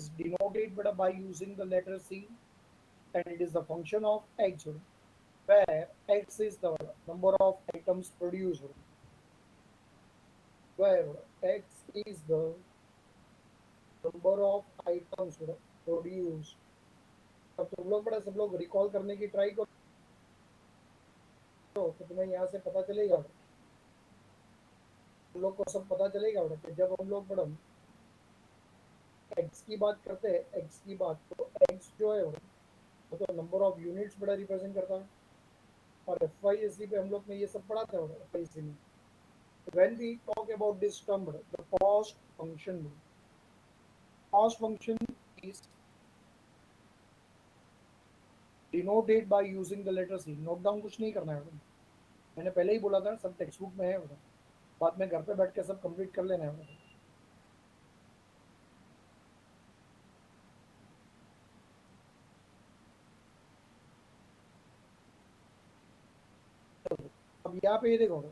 is denoted by using the letter C, and it is the function of x, where x is the number of items produced, where x is the number of items produced. अब तुम लोग बड़ा सब लोग recall करने की try करो, तो तुम्हें यहाँ से पता चलेगा, तुम लोग को सब पता चलेगा कि जब हम लोग बड़ा एक्स की बात करते हैं, एक्स की बात, तो एक्स जो है वो तो नंबर ऑफ यूनिट्स बड़ा रिप्रेजेंट करता है, और एफ वाई एस सी पे हम लोग ने ये सब पढ़ा था एफ वाई सी में. When we talk about this term, the cost function is denoted by using the letter C. Note down कुछ नहीं करना है, मैंने पहले ही बोला था सब टेक्स्ट बुक में है, बाद में घर पे बैठ के सब कंप्लीट कर लेना है. अब यहाँ पे ये देखो,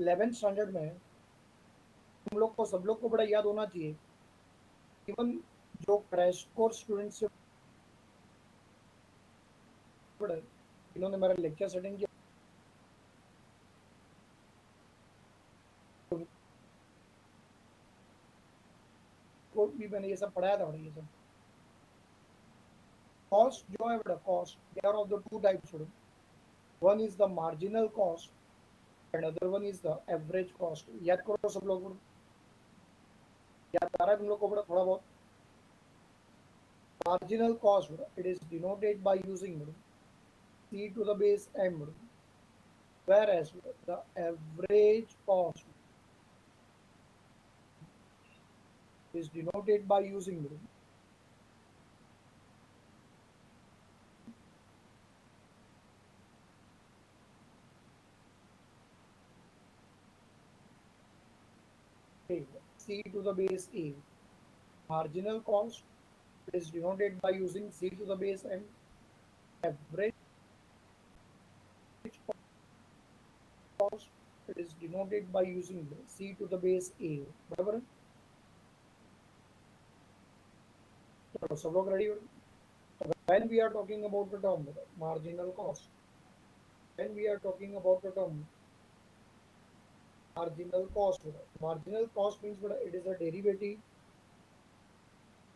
11th स्टैंडर्ड में हम लोग को सब लोग को बड़ा याद होना चाहिए, इवन जो क्रैश कोर्स स्टूडेंट्स बड़ा इन्होंने मेरा लेक्चर सेटिंग किया, को भी मैंने ये सब पढ़ाया था बड़ा. ये सब कॉस्ट जो है बड़ा, cost they are of the two types. One is the marginal cost and other one is the average cost. याद करो सब लोग, याद आ रहा है तुम लोग को बड़ा थोड़ा बहुत. Marginal cost, it is denoted by using C to the base M, whereas the average cost is denoted by using C to the base A. Marginal cost is denoted by using C to the base M. Average cost, it is denoted by using C to the base A. बराबर है? चलो सब लोग ready हो? When we are talking about the term marginal cost, when we are talking about the term marginal cost means it is a derivative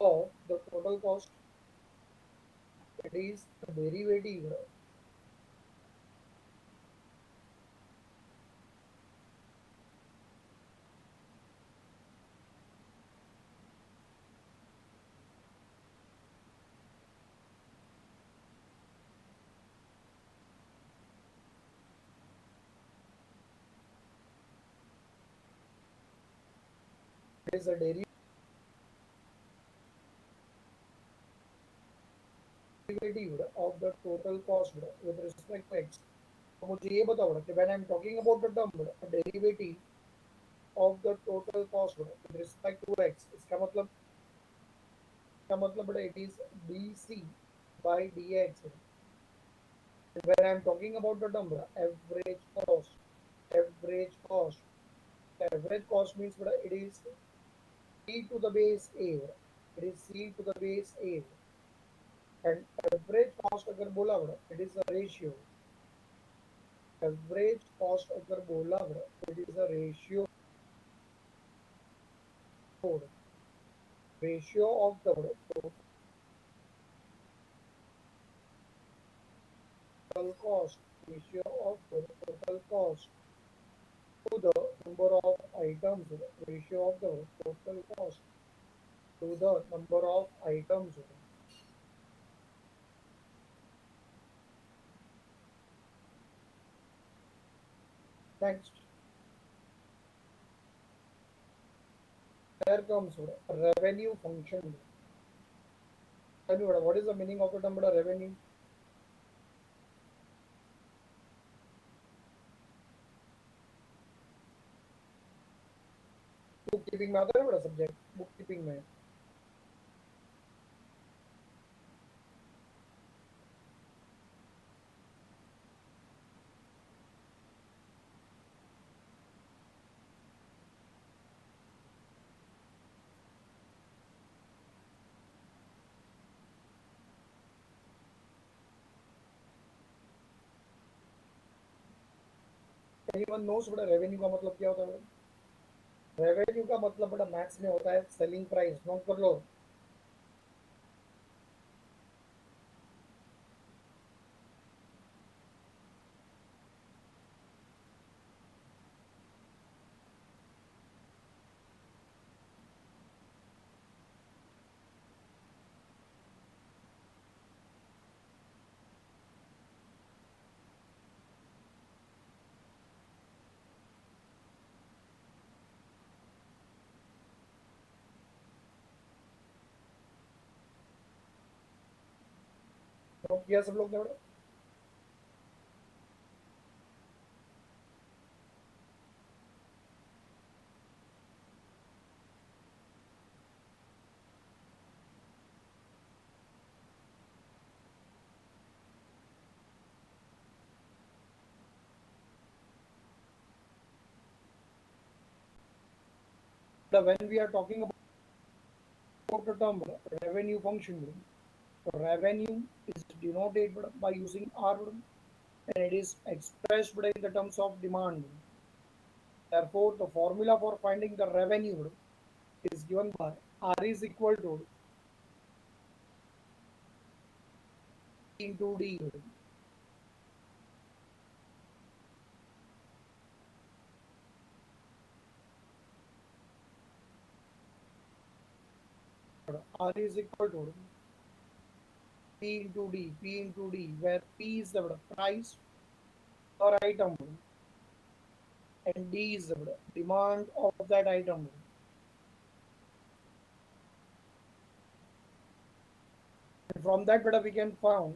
of the total cost. It is a derivative it is a derivative of the total cost with respect to x. तो मुझे ये बताओ कि when I am talking about the term a derivative of the total cost with respect to x, इसका मतलब it is dc by dx. When I am talking about the term average cost, average cost, average cost means it is c to the base a, it is c to the base a. And average cost अगर बोला it is a ratio, average cost अगर बोला it is a ratio of the total cost, ratio of the total cost to the number of items, ratio of the total cost to the number of items. Next, there comes revenue function. Tell me what is the meaning of the term revenue? Book keeping में आता है बड़ा subject, book keeping में. Anyone nose बड़ा revenue का मतलब क्या होता है? रेवेन्यू का मतलब बड़ा मैथ्स में होता है सेलिंग प्राइस। नोट कर लो। नोट किया सब लोग ने बड़ा? When we are talking about the term revenue function, revenue is denoted by using R, and it is expressed in the terms of demand. Therefore, the formula for finding the revenue is given by R is equal to into D. R is equal to P into D, P into D, where P is the price per item and D is the demand of that item. And from that we can find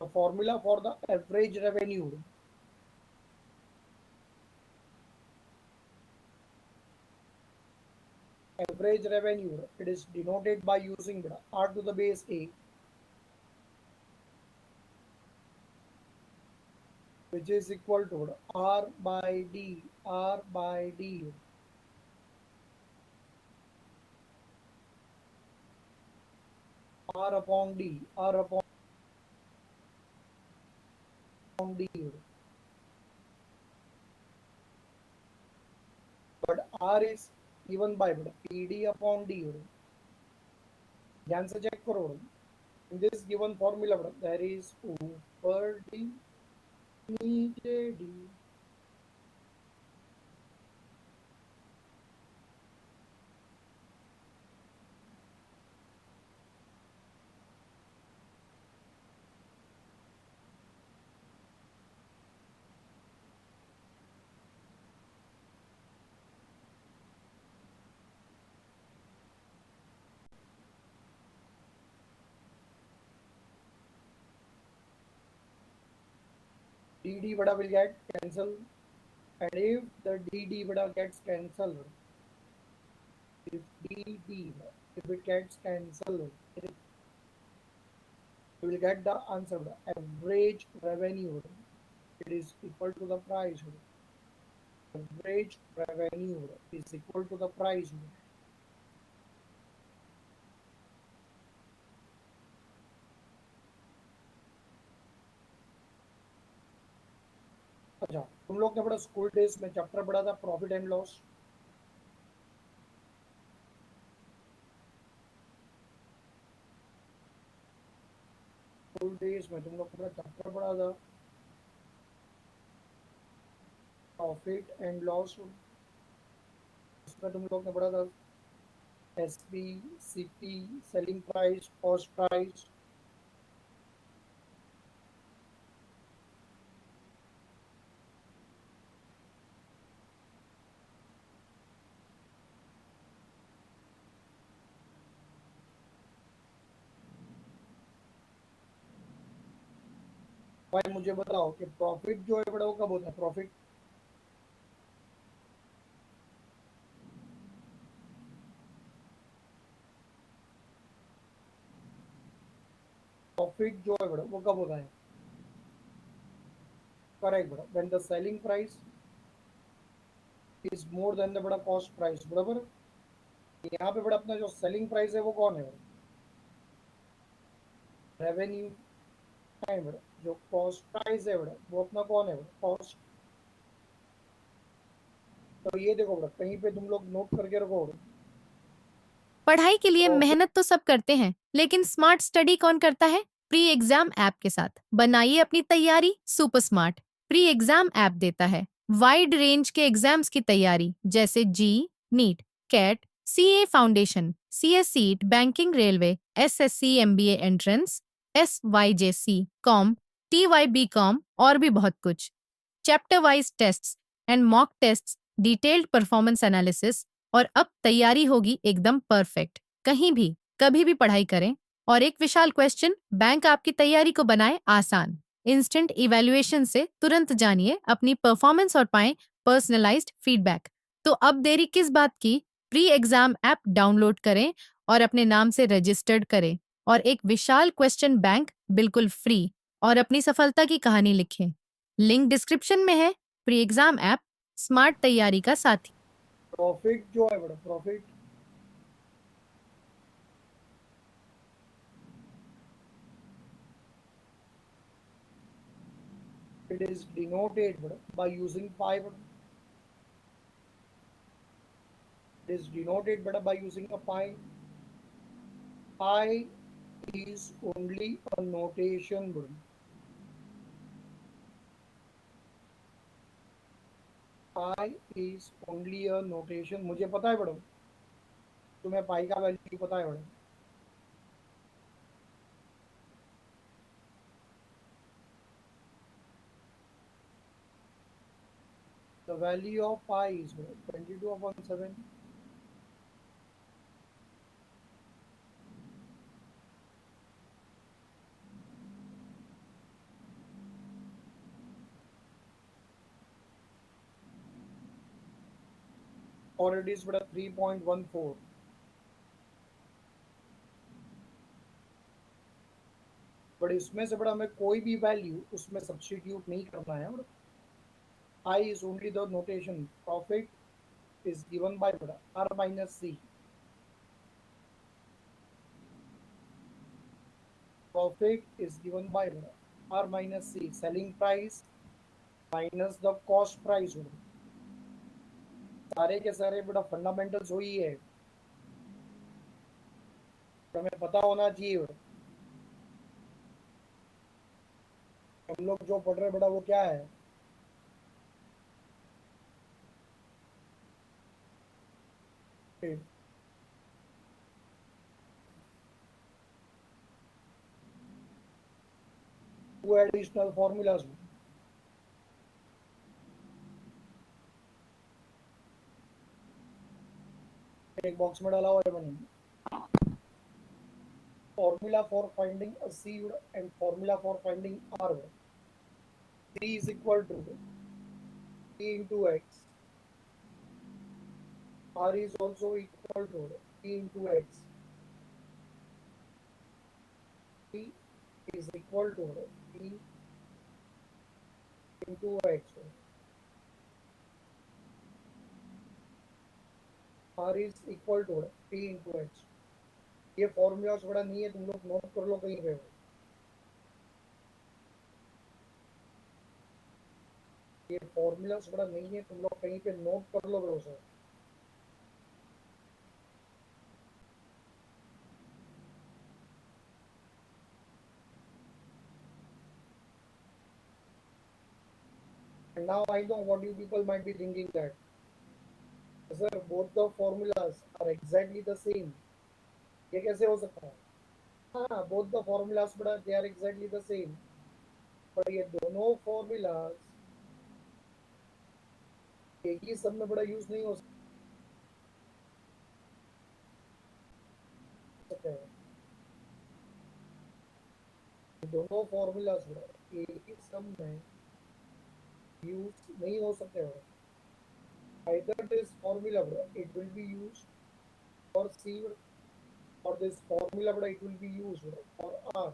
the formula for the average revenue. Average revenue, it is denoted by using R to the base A, which is equal to R by D, R by D, R upon D, R upon D. But R is given by PD upon D. ध्यान से check करो। In this given formula there is ऊपर D नीचे D. DD will get cancelled, and if the DD gets cancelled, if DD if it gets cancelled, you will get the answer average revenue. It is equal to the price. Average revenue is equal to the price. अच्छा, तुम लोग ने school days में chapter पढ़ा था profit and loss? School days में तुम लोग चैप्टर पढ़ा था प्रॉफिट एंड लॉस। उसमें तुम लोग ने पढ़ा था SP, CP, selling price, cost price. भाई मुझे बताओ कि प्रॉफिट जो है वो कब होता है? प्रॉफिट प्रॉफिट जो है वो कब होता है? Correct when the selling price is more than the cost price. बराबर। यहाँ पे अपना जो सेलिंग प्राइस है वो कौन है? रेवेन्यू। नहीं जो कॉस्ट प्राइस है वो अपना कौन है? कॉस्ट। तो ये देखो बड़ा, कहीं पे तुम लोग नोट करके रखो बड़ा। पढ़ाई के लिए प्रॉफिट। मेहनत तो सब करते हैं, लेकिन स्मार्ट स्टडी कौन करता है? प्री एग्जाम ऐप के साथ बनाइए अपनी तैयारी super smart. Pre exam app देता है वाइड रेंज के एग्जाम्स की तैयारी, जैसे JEE, NEET, CAT, CA foundation, CS सीट, banking, railway, SSC, MBA entrance, SYJC, com, TYB com और भी बहुत कुछ। Chapter wise tests and mock tests, detailed performance analysis, और अब तैयारी होगी एकदम परफेक्ट। कहीं भी कभी भी पढ़ाई करें। और एक विशाल क्वेश्चन बैंक आपकी तैयारी को बनाए आसान। इंस्टेंट इवैल्यूएशन से तुरंत जानिए अपनी परफॉर्मेंस और पाएं पर्सनलाइज्ड फीडबैक। तो अब देरी किस बात की? प्री एग्जाम ऐप डाउनलोड करें और अपने नाम से रजिस्टर्ड करें और एक विशाल क्वेश्चन बैंक बिल्कुल फ्री और अपनी सफलता की कहानी लिखें। लिंक डिस्क्रिप्शन में है। प्री एग्जाम ऐप स्मार्ट तैयारी का साथी। प्रॉफिट जो है बड़ा, प्रॉफिट it is denoted बड़ा by using pi बड़ा, it is denoted बड़ा by using a pi. Pi is only a notation बड़ा, pi is only a notation। मुझे पता है बड़ा, तुम्हें पाई का वैल्यू पता है बड़ा। The value of pi is 22 upon 7। और it is बड़ा 3.14। बट इसमें से बड़ा हमें कोई भी वैल्यू उसमें सब्स्टिट्यूट नहीं करना है बड़ा। I is only the notation। Profit is given by बड़ा R minus C। Profit is given by बड़ा R minus C। Selling price minus the cost price बड़ा। सारे के सारे बड़ा फंडामेंटल्स वही है, तो हमें पता होना चाहिए बड़ा। हम लोग जो पढ़ रहे बड़ा वो क्या है? टू एडिशनल फॉर्मूलाज एक बॉक्स में डाला हुआ है मैंने। Formula for finding a C and formula for finding R। C is equal to P into X। R is also equal to P into X। P is equal to P into X। R is equal to P into X। ये formulas बड़ा नहीं है, तुम लोग note कर लो कहीं पे। ये फॉर्मूलाज बड़ा नहीं है, तुम लोग कहीं पे नोट कर लो बड़ो sir. And now I know what you people might be thinking that sir both the formulas are exactly the same। ये कैसे हो सकता है? हाँ, both the formulas बड़ा they are exactly the same, पर ये दोनों formulas एक ही सब में बड़ा यूज नहीं हो सकता है। दोनों फॉर्मूलाज बड़ा एक ही सब में यूज नहीं हो सकते बड़ा। either this formula bro, it will be used for C bro, or this formula bro, it will be used bro, for R।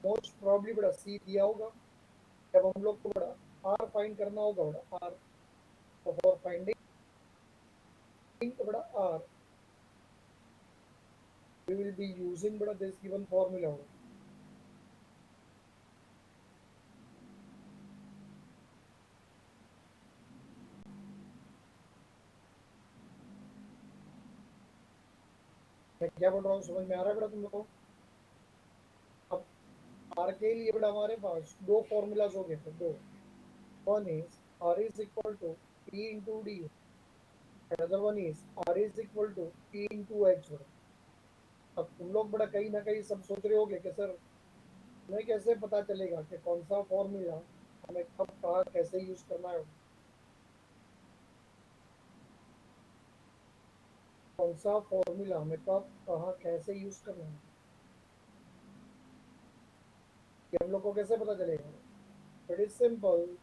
Most probably बड़ा C दिया होगा, जब हम लोग को बड़ा R फाइंड करना होगा बड़ा R, तो फॉर फाइंडिंग बड़ा R we will be using बड़ा this given formula bro। मैं क्या बोल रहा हूँ समझ में आ रहा है बेटा तुम लोग को? अब आर के लिए बेटा हमारे पास दो फॉर्मूलाज हो गए थे, दो। One is R is equal to P into D, another one is R is equal to P into H. अब तुम लोग बड़ा कहीं ना कहीं सब सोच रहे होगे कि सर हमें कैसे पता चलेगा कि कौन सा फॉर्मूला हमें कब कहाँ कैसे यूज करना है, कौन सा फॉर्मूला हमें कब कहाँ कैसे यूज करना है, ये हम लोग को कैसे पता चलेगा? It is simple.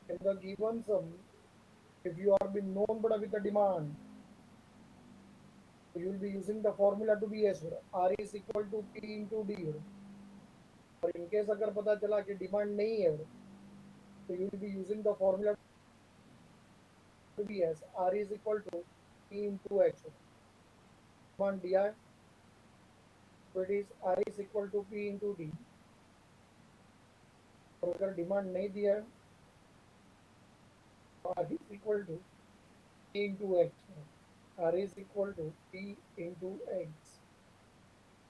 In the given sum, if you are being known but with the demand, you will be using the formula to be as R is equal to P into D। और in case अगर पता चला कि demand नहीं है तो you will be using the formula to be S R is equal to P into H. Demand दिया है तो it is R is equal to P into D. और अगर डिमांड नहीं दिया है तो R is equal to P into X. R is equal to P into X,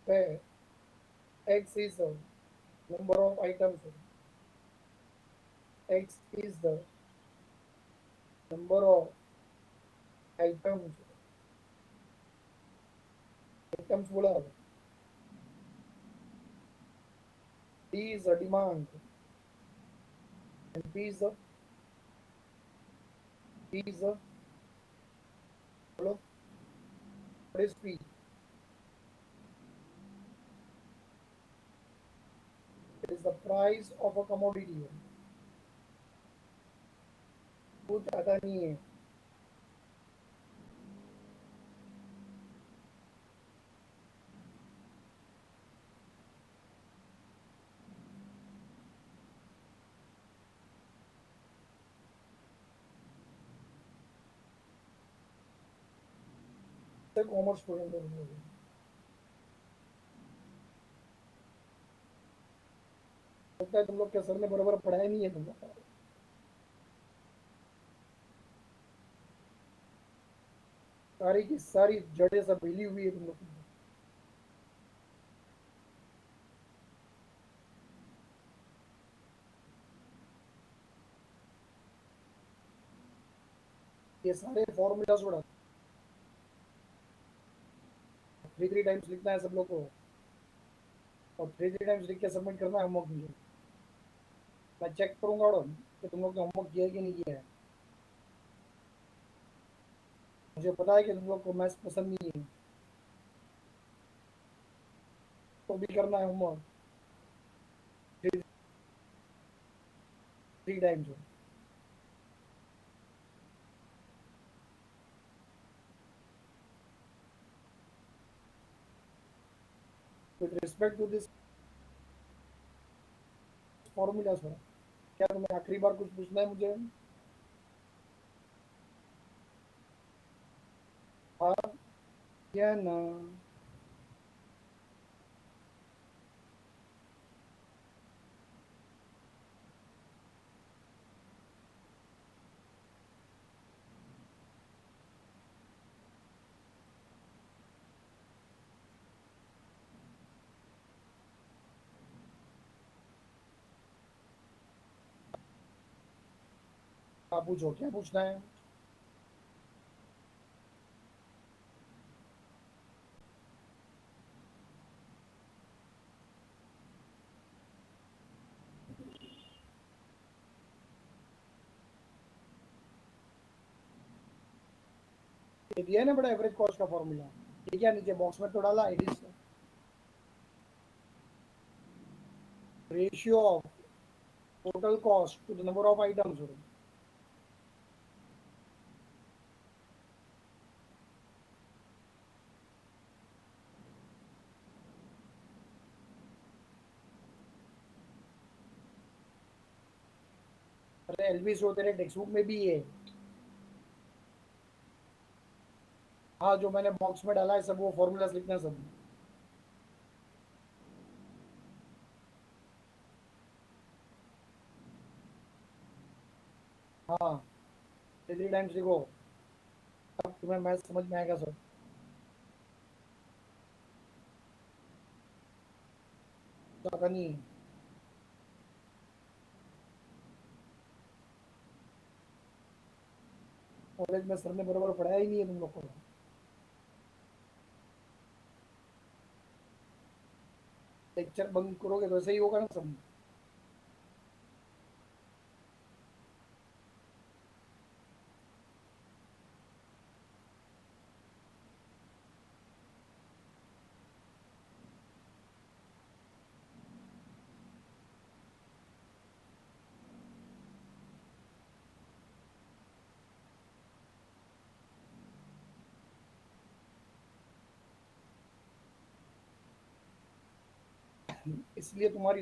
where x is the number of items, x is the number of items, items बोला, d is the demand and p is the, p is the, बोलो, what is p? It is the price of a commodity। कुछ आता नहीं है। Commerce student हो तुम लोग, लगता है तुम लोग के सर ने बराबर पढ़ाया नहीं है तुम लोग को। सारी की सारी जड़ें सब हिली हुई है तुम लोग की। ये सारे फॉर्मूलाज उड़ा, थ्री थ्री टाइम्स लिखना है सब लोग को और थ्री थ्री टाइम्स लिख के सबमिट करना है होमवर्क मुझे। मैं चेक करूंगा और कि तुम लोग ने होमवर्क किया है कि नहीं किया है। मुझे पता है कि तुम लोग को मैथ्स पसंद नहीं है, तो भी करना है homework three three times. With respect to this formula sir, क्या तुम्हें आखिरी बार कुछ पूछना है मुझे? हाँ या ना? आप पूछो क्या पूछना है। ये दिया है ना बड़ा एवरेज कॉस्ट का फॉर्मूला, ये क्या नीचे बॉक्स में तो डाला, it is ratio of total cost to the number of items. अरे एलबी जो तेरे टेक्स्ट बुक में भी है। हाँ जो मैंने बॉक्स में डाला है सब वो फॉर्मूलाज लिखना है सब। हाँ थ्री टाइम्स लिखो। अब तुम्हें मैथ समझ में आएगा सर? ज्यादा नहीं है। कॉलेज में सर ने बराबर पढ़ाया ही नहीं है तुम लोग को। लेक्चर बंक करोगे तो ऐसे ही होगा ना सब। इसलिए तुम्हारी